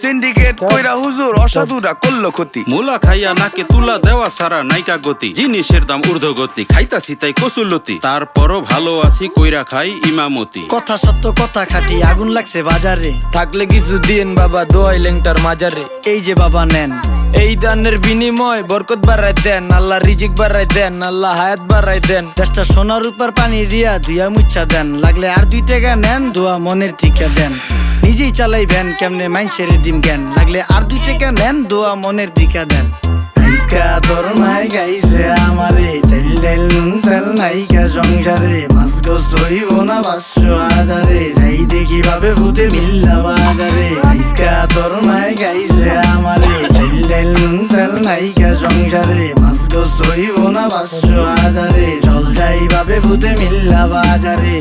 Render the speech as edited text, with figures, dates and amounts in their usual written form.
Syndicate কইরা হুজুর অসাধুরা করলো ক্ষতি। মুলা খাইয়া নাকে তুলা দেওয়া সারা নাইকা গতি, জিনিসের দাম ঊর্ধ্বগতি, খাইতাছি তাই কসুলতি, তারপরও ভালো আছি কইরা খাই ইমামতি। কথা সত্য কথা খাটি আগুন লাগছে বাজারে, থাকলে কিছু দিন বাবা দোয়াই লেংটার মাজারে। এই যে বাবা নেন, এই দানের বিনিময় বরকত বাড়াই দেন, আল্লাহ রিজিক বাড়াই দেন, আল্লাহ হায়াত বাড়াই দেন। দেশটা সোনার উপর পানি দিয়া ধুয়া মুচ্ছা দেন, লাগলে আর 2 টাকা নেন, দোয়া মনের টিকা দেন। নিজেই চালাইবেন কেমনে মাইনসের দিন জ্ঞান, লাগলে আর 2 টাকা নেন, দোয়া মনের টিকা দেন। আইসকা তোর নাই গাইছে আমারে, তেল তেল নুন তেল নাইকা সংসারে, মাছ গোস হইব না 500 হাজারে, যাই দেখি ভাবে ভূতে মিল্লা বাজারে। আইসকা তোর নাই গাইছে আমারে, তেল তেল নুন তেল নাইকা সংসারে, মাছ গোস হইব না 500 হাজারে, চল যাই ভাবে ভূতে মিল্লা বাজারে।